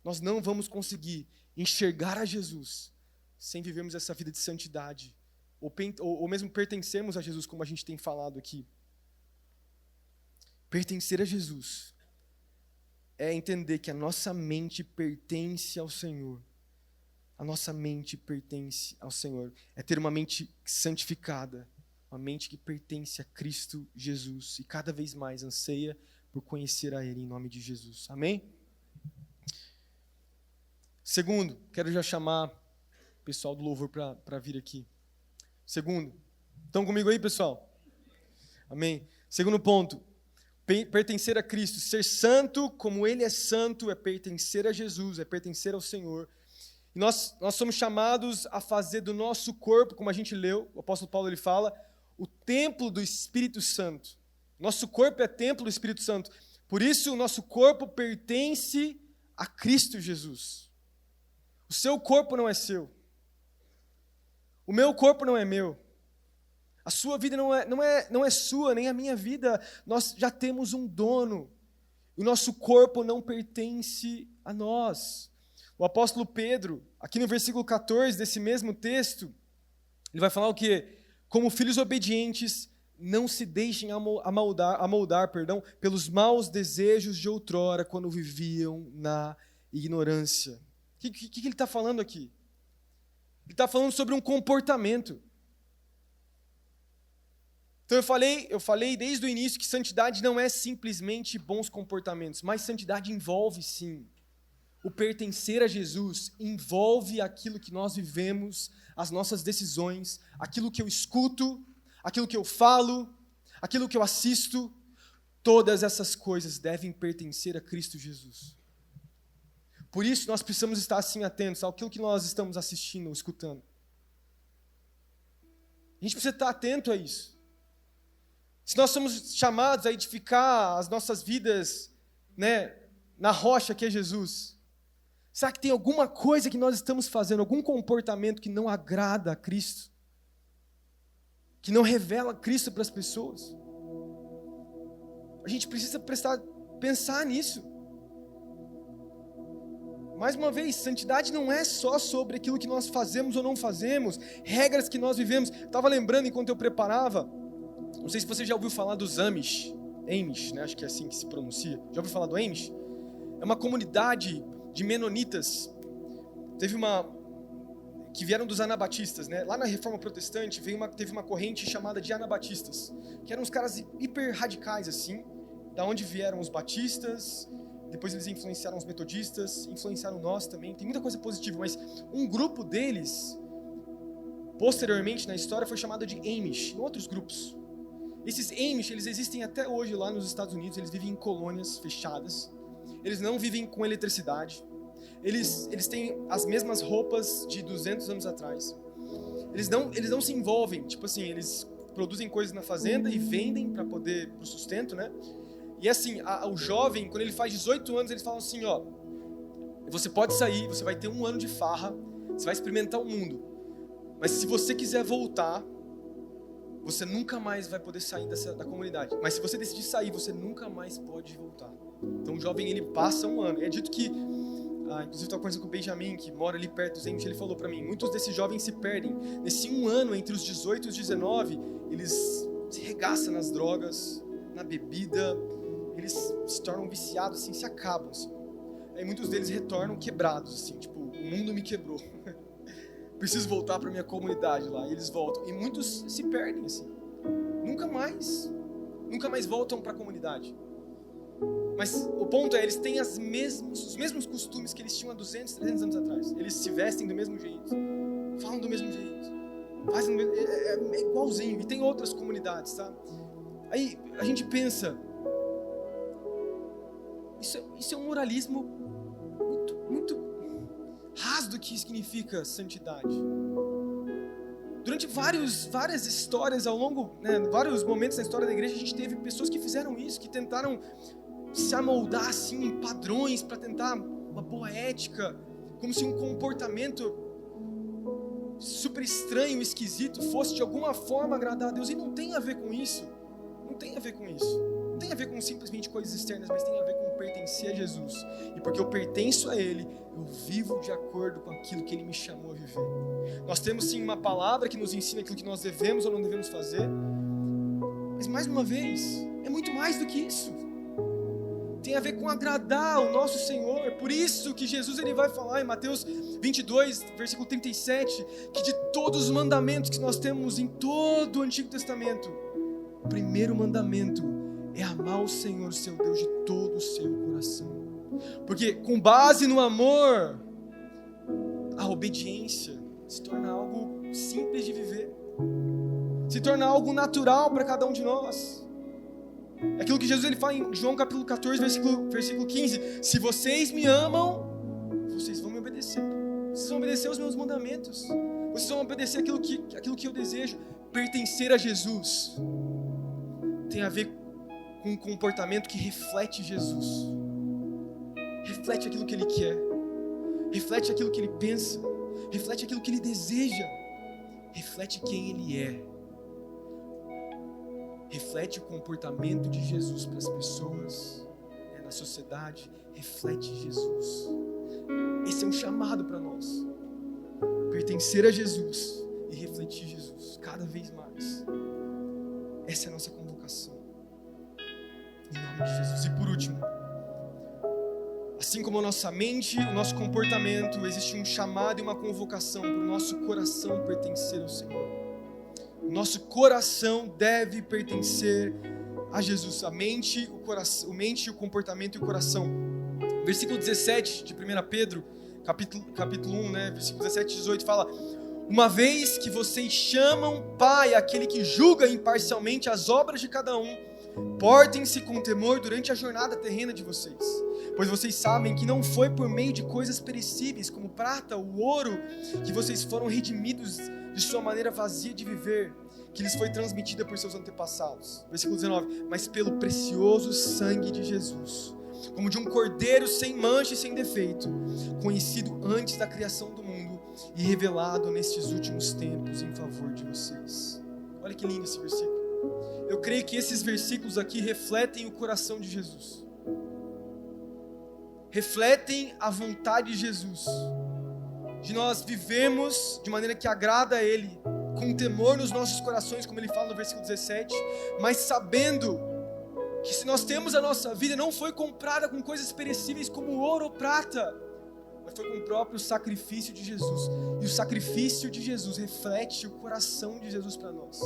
Nós não vamos conseguir enxergar a Jesus sem vivermos essa vida de santidade, ou mesmo pertencermos a Jesus, como a gente tem falado aqui. Pertencer a Jesus é entender que a nossa mente pertence ao Senhor. A nossa mente pertence ao Senhor. É ter uma mente santificada, uma mente que pertence a Cristo Jesus, e cada vez mais anseia por conhecer a Ele, em nome de Jesus. Amém? Segundo, quero já chamar o pessoal do louvor para vir aqui. Segundo, estão comigo aí, pessoal? Amém. Segundo ponto, pertencer a Cristo. Ser santo como Ele é santo é pertencer a Jesus, é pertencer ao Senhor. E nós somos chamados a fazer do nosso corpo, como a gente leu, o apóstolo Paulo ele fala, o templo do Espírito Santo. Nosso corpo é templo do Espírito Santo. Por isso, o nosso corpo pertence a Cristo Jesus. O seu corpo não é seu. O meu corpo não é meu. A sua vida não é sua, nem a minha vida. Nós já temos um dono. O nosso corpo não pertence a nós. O apóstolo Pedro, aqui no versículo 14 desse mesmo texto, ele vai falar o quê? Como filhos obedientes, não se deixem amoldar, pelos maus desejos de outrora, quando viviam na ignorância. O que ele está falando aqui? Ele está falando sobre um comportamento. Então eu falei desde o início que santidade não é simplesmente bons comportamentos, mas santidade envolve sim. O pertencer a Jesus envolve aquilo que nós vivemos, as nossas decisões, aquilo que eu escuto, aquilo que eu falo, aquilo que eu assisto. Todas essas coisas devem pertencer a Cristo Jesus. Por isso, nós precisamos estar assim atentos àquilo que nós estamos assistindo ou escutando. A gente precisa estar atento a isso. Se nós somos chamados a edificar as nossas vidas, na rocha que é Jesus, será que tem alguma coisa que nós estamos fazendo, algum comportamento que não agrada a Cristo? Que não revela Cristo para as pessoas? A gente precisa pensar nisso. Mais uma vez, santidade não é só sobre aquilo que nós fazemos ou não fazemos, regras que nós vivemos. Estava lembrando enquanto eu preparava, Não sei se você já ouviu falar dos Amish, né? Acho que é assim que se pronuncia. Já ouviu falar do Amish? É uma comunidade de menonitas. Que vieram dos anabatistas, né? Lá na Reforma Protestante teve uma corrente chamada de anabatistas, que eram uns caras hiper radicais assim, da onde vieram os batistas, depois eles influenciaram os metodistas, influenciaram nós também. Tem muita coisa positiva, mas um grupo deles, posteriormente na história, foi chamado de Amish, em outros grupos. Esses Amish, eles existem até hoje lá nos Estados Unidos, eles vivem em colônias fechadas, eles não vivem com eletricidade, eles têm as mesmas roupas de 200 anos atrás, eles não se envolvem, tipo assim, eles produzem coisas na fazenda e vendem para poder, pro sustento, né? E assim, o jovem, quando ele faz 18 anos, eles falam assim, ó, você pode sair, você vai ter 1 ano de farra, você vai experimentar o mundo, mas se você quiser voltar, você nunca mais vai poder sair da comunidade. Mas se você decidir sair, você nunca mais pode voltar. Então o jovem, ele passa 1 ano. É dito que, inclusive estou conversando com o Benjamin, que mora ali perto dos Amish, ele falou para mim, muitos desses jovens se perdem. Nesse 1 ano, entre os 18 e os 19, eles se regaçam nas drogas, na bebida, eles se tornam viciados, assim, se acabam. Assim. Aí muitos deles retornam quebrados, assim, tipo, o mundo me quebrou. Preciso voltar para minha comunidade lá. E eles voltam. E muitos se perdem, assim. Nunca mais voltam para a comunidade. Mas o ponto é, eles têm os mesmos costumes que eles tinham há 200, 300 anos atrás. Eles se vestem do mesmo jeito, falam do mesmo jeito, fazem do mesmo, é igualzinho. E tem outras comunidades, tá? Aí a gente pensa, isso é um moralismo muito raso do que significa santidade. Durante várias histórias ao longo, vários momentos na história da igreja, a gente teve pessoas que fizeram isso, que tentaram se amoldar assim em padrões para tentar uma boa ética, como se um comportamento super estranho, esquisito, fosse de alguma forma agradar a Deus. E não tem a ver com isso. Não tem a ver com isso. Não tem a ver com simplesmente coisas externas, mas tem a ver com pertencer a Jesus. E porque eu pertenço a Ele, eu vivo de acordo com aquilo que Ele me chamou a viver. Nós temos sim uma palavra que nos ensina aquilo que nós devemos ou não devemos fazer. Mas mais uma vez, é muito mais do que isso. Tem a ver com agradar o nosso Senhor. Por isso que Jesus ele vai falar em Mateus 22, versículo 37, que de todos os mandamentos que nós temos em todo o Antigo Testamento, o primeiro mandamento é amar o Senhor, seu Deus, de todo o seu coração. Porque com base no amor, a obediência se torna algo simples de viver, se torna algo natural para cada um de nós. É aquilo que Jesus ele fala em João capítulo 14, versículo 15. Se vocês me amam, vocês vão me obedecer. Vocês vão obedecer os meus mandamentos. Vocês vão obedecer aquilo que eu desejo. Pertencer a Jesus tem a ver com um comportamento que reflete Jesus. Reflete aquilo que Ele quer. Reflete aquilo que Ele pensa. Reflete aquilo que Ele deseja. Reflete quem Ele é. Reflete o comportamento de Jesus para as pessoas, na sociedade. Reflete Jesus. Esse é um chamado para nós. Pertencer a Jesus e refletir Jesus cada vez mais. Essa é a nossa convocação. Em nome de Jesus. E por último, assim como a nossa mente, o nosso comportamento, existe um chamado e uma convocação para o nosso coração pertencer ao Senhor. O nosso coração deve pertencer a Jesus. A mente, o comportamento e o coração. Versículo 17 de 1 Pedro, capítulo 1, versículo 17 e 18, fala: uma vez que vocês chamam Pai aquele que julga imparcialmente as obras de cada um, portem-se com temor durante a jornada terrena de vocês, pois vocês sabem que não foi por meio de coisas perecíveis, como prata ou ouro, que vocês foram redimidos de sua maneira vazia de viver, que lhes foi transmitida por seus antepassados. Versículo 19, mas pelo precioso sangue de Jesus, como de um cordeiro sem mancha e sem defeito, conhecido antes da criação do mundo e revelado nestes últimos tempos em favor de vocês. Olha que lindo esse versículo. Eu creio que esses versículos aqui refletem o coração de Jesus. Refletem a vontade de Jesus. De nós vivemos de maneira que agrada a Ele, com temor nos nossos corações, como ele fala no versículo 17, mas sabendo que se nós temos a nossa vida, não foi comprada com coisas perecíveis como ouro ou prata, mas foi com o próprio sacrifício de Jesus. E o sacrifício de Jesus reflete o coração de Jesus para nós.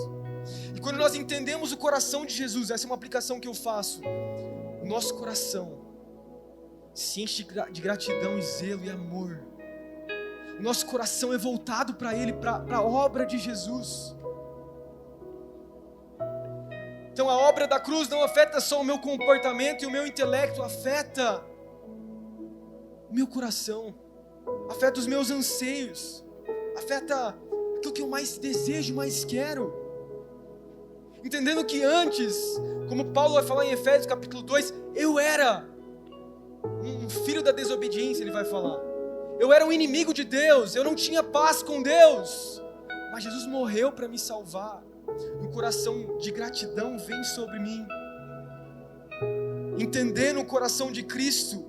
E quando nós entendemos o coração de Jesus, essa é uma aplicação que eu faço, o nosso coração se enche de gratidão e zelo e amor. O nosso coração é voltado para Ele, para a obra de Jesus. Então a obra da cruz não afeta só o meu comportamento e o meu intelecto, afeta o meu coração, afeta os meus anseios, afeta aquilo que eu mais desejo, mais quero. Entendendo que antes, como Paulo vai falar em Efésios capítulo 2, eu era um filho da desobediência, ele vai falar. Eu era um inimigo de Deus, eu não tinha paz com Deus, mas Jesus morreu para me salvar. Um coração de gratidão vem sobre mim. Entendendo o coração de Cristo,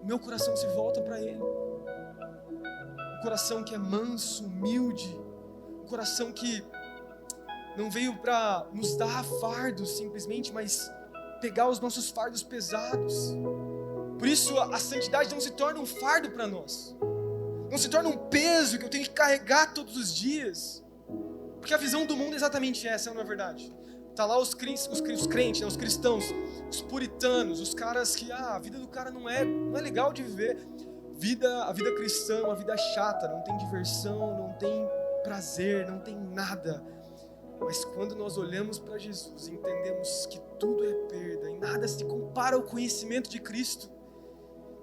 meu coração se volta para Ele. Um coração que é manso, humilde, um coração que não veio para nos dar fardos simplesmente, mas pegar os nossos fardos pesados. Por isso a santidade não se torna um fardo para nós, não se torna um peso que eu tenho que carregar todos os dias, porque a visão do mundo é exatamente essa, não é verdade? Tá lá os crentes, né, os cristãos, os puritanos, os caras que a vida do cara não é legal de viver. A vida cristã é uma vida chata, não tem diversão, não tem prazer, não tem nada. Mas quando nós olhamos para Jesus, entendemos que tudo é perda e nada se compara ao conhecimento de Cristo.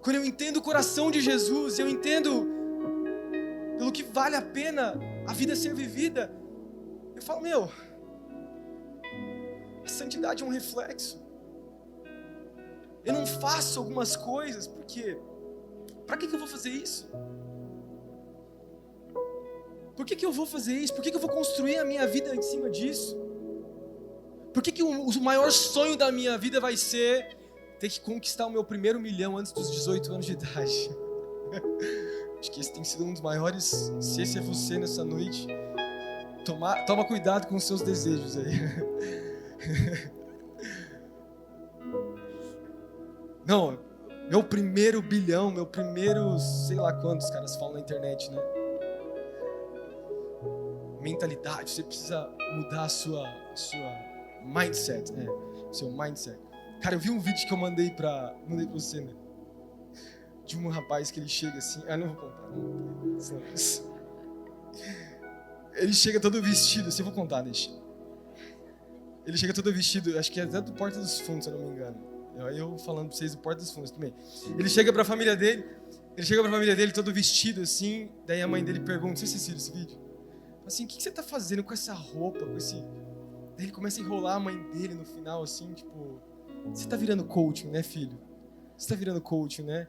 Quando eu entendo o coração de Jesus, eu entendo pelo que vale a pena a vida ser vivida, eu falo, a santidade é um reflexo. Eu não faço algumas coisas porque, para que eu vou fazer isso? Por que eu vou fazer isso? Por que eu vou construir a minha vida em cima disso? Por que o maior sonho da minha vida vai ser ter que conquistar o meu primeiro milhão antes dos 18 anos de idade? Acho que esse tem sido um dos maiores. Se esse é você nessa noite, toma cuidado com os seus desejos aí. Não, meu primeiro bilhão, meu primeiro, sei lá quantos caras falam na internet, né? Mentalidade, você precisa mudar a sua mindset, né? Seu mindset. Cara, eu vi um vídeo que eu mandei pra você, né? De um rapaz que ele chega assim, não vou contar, não. Ele chega todo vestido, assim, eu vou contar, deixa. Ele chega todo vestido, acho que é até do Porta dos Fundos, se eu não me engano. Eu falando pra vocês do Porta dos Fundos também. Ele chega pra família dele todo vestido assim, daí a mãe dele pergunta, não sei se vocês viram esse vídeo, assim, o que você tá fazendo com essa roupa, com esse... Daí ele começa a enrolar a mãe dele no final, assim, tipo, você tá virando coaching, né, filho? Você tá virando coaching, né?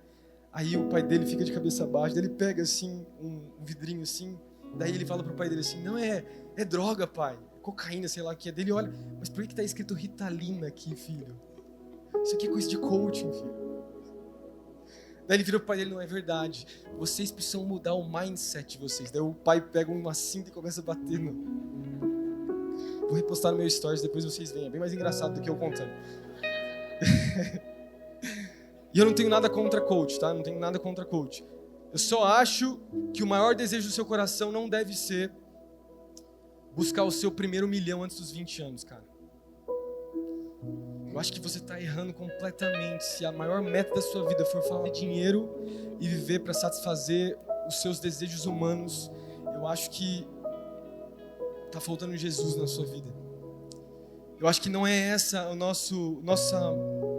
Aí o pai dele fica de cabeça baixa, daí ele pega, assim, um vidrinho, assim, daí ele fala pro pai dele assim, não, é droga, pai, é cocaína, sei lá o que é. Daí ele olha, mas por que tá escrito Ritalina aqui, filho? Isso aqui é coisa de coaching, filho. Daí ele vira pro pai dele, não é verdade, vocês precisam mudar o mindset de vocês. Daí o pai pega uma cinta e começa a bater no... Vou repostar no meu stories, depois vocês veem, é bem mais engraçado do que eu contando. E eu não tenho nada contra coach, tá? Não tenho nada contra coach. Eu só acho que o maior desejo do seu coração não deve ser buscar o seu primeiro milhão antes dos 20 anos, cara. Eu acho que você está errando completamente se a maior meta da sua vida for falar de dinheiro e viver para satisfazer os seus desejos humanos. Eu acho que está faltando Jesus na sua vida. Eu acho que não é essa nosso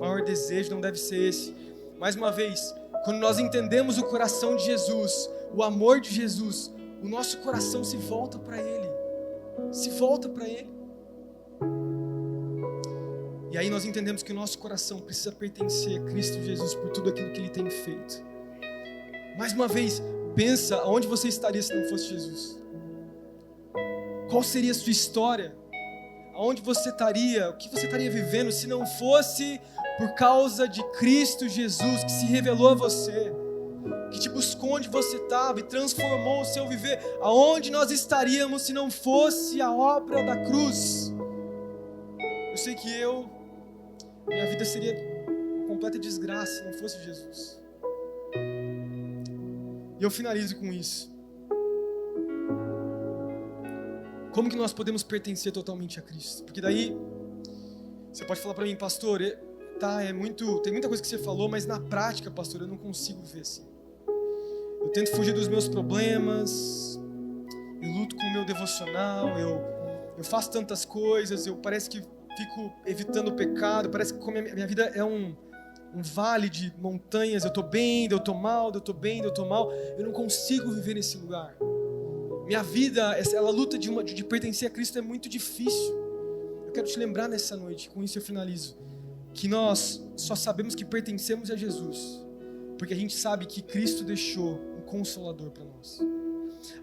maior desejo, não deve ser esse. Mais uma vez, quando nós entendemos o coração de Jesus, o amor de Jesus, o nosso coração se volta para Ele. Se volta para Ele. E aí nós entendemos que o nosso coração precisa pertencer a Cristo Jesus por tudo aquilo que Ele tem feito. Mais uma vez, pensa aonde você estaria se não fosse Jesus. Qual seria a sua história? Aonde você estaria? O que você estaria vivendo se não fosse por causa de Cristo Jesus que se revelou a você? que te buscou onde você estava e transformou o seu viver. Aonde nós estaríamos se não fosse a obra da cruz? Eu sei que minha vida seria completa desgraça se não fosse Jesus. E eu finalizo com isso. Como que nós podemos pertencer totalmente a Cristo? Porque daí, você pode falar para mim, pastor, tem muita coisa que você falou, mas na prática, pastor, eu não consigo ver assim. Eu tento fugir dos meus problemas, eu luto com o meu devocional, eu faço tantas coisas, parece que fico evitando o pecado, parece que minha vida é um vale de montanhas, eu estou bem, eu estou mal, eu estou bem, eu estou mal, eu não consigo viver nesse lugar. Minha vida, ela luta de pertencer a Cristo é muito difícil. Eu quero te lembrar nessa noite, com isso eu finalizo, que nós só sabemos que pertencemos a Jesus, porque a gente sabe que Cristo deixou um Consolador para nós.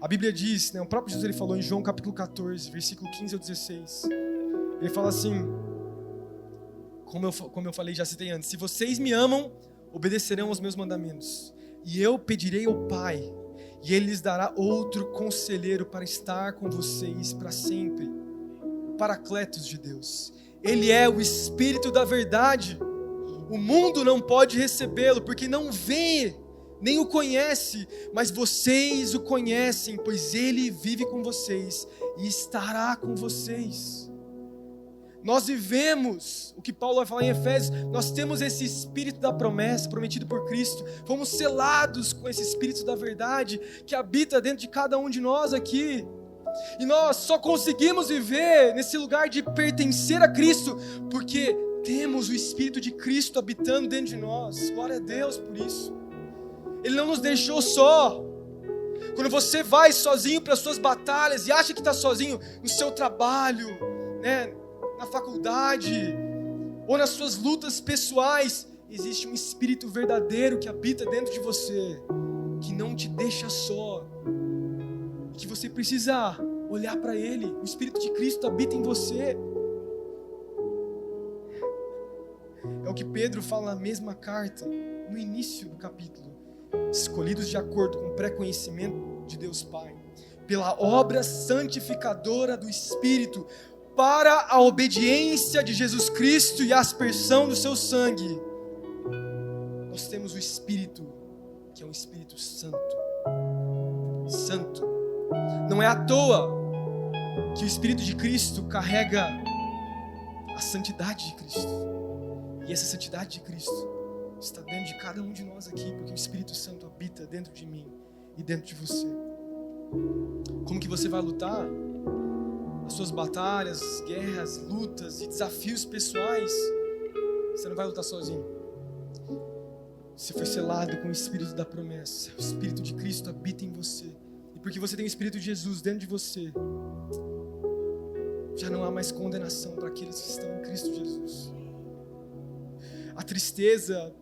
A Bíblia diz, o próprio Jesus ele falou em João capítulo 14, versículo 15 ao 16, ele fala assim, como eu falei, já citei antes, se vocês me amam, obedecerão aos meus mandamentos, e eu pedirei ao Pai, e Ele lhes dará outro conselheiro para estar com vocês para sempre, o Paracletos de Deus. Ele é o Espírito da verdade. O mundo não pode recebê-lo, porque não vê, nem o conhece, mas vocês o conhecem, pois Ele vive com vocês e estará com vocês. Nós vivemos, o que Paulo vai falar em Efésios, nós temos esse Espírito da promessa, prometido por Cristo, fomos selados com esse Espírito da verdade, que habita dentro de cada um de nós aqui, e nós só conseguimos viver nesse lugar de pertencer a Cristo, porque temos o Espírito de Cristo habitando dentro de nós. Glória a Deus por isso. Ele não nos deixou só. Quando você vai sozinho para as suas batalhas e acha que está sozinho no seu trabalho, na faculdade, ou nas suas lutas pessoais, existe um Espírito verdadeiro que habita dentro de você, que não te deixa só, que você precisa olhar para Ele. O Espírito de Cristo habita em você. É o que Pedro fala na mesma carta, no início do capítulo. Escolhidos de acordo com o pré-conhecimento de Deus Pai, pela obra santificadora do Espírito, para a obediência de Jesus Cristo e a aspersão do seu sangue. Nós temos o Espírito, que é um Espírito Santo. Santo. Não é à toa que o Espírito de Cristo carrega a santidade de Cristo. E essa santidade de Cristo está dentro de cada um de nós aqui, porque o Espírito Santo habita dentro de mim e dentro de você. Como que você vai lutar as suas batalhas, guerras, lutas e desafios pessoais? Você não vai lutar sozinho. Você foi selado com o Espírito da promessa. O Espírito de Cristo habita em você. E porque você tem o Espírito de Jesus dentro de você, já não há mais condenação para aqueles que estão em Cristo Jesus. A tristeza,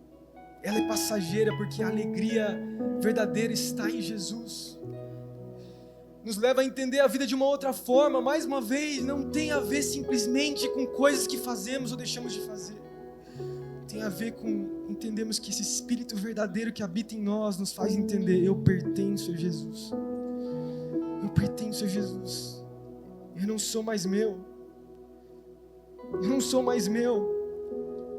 ela é passageira, porque a alegria verdadeira está em Jesus. Nos leva a entender a vida de uma outra forma. Mais uma vez, não tem a ver simplesmente com coisas que fazemos ou deixamos de fazer. Tem a ver com entendermos que esse Espírito verdadeiro que habita em nós nos faz entender: eu pertenço a Jesus. Eu pertenço a Jesus. Eu não sou mais meu. Eu não sou mais meu.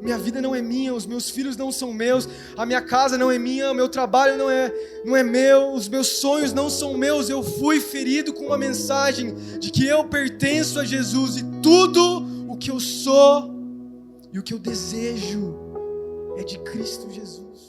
Minha vida não é minha, os meus filhos não são meus, a minha casa não é minha, o meu trabalho não é meu, os meus sonhos não são meus. Eu fui ferido com uma mensagem de que eu pertenço a Jesus, e tudo o que eu sou e o que eu desejo é de Cristo Jesus.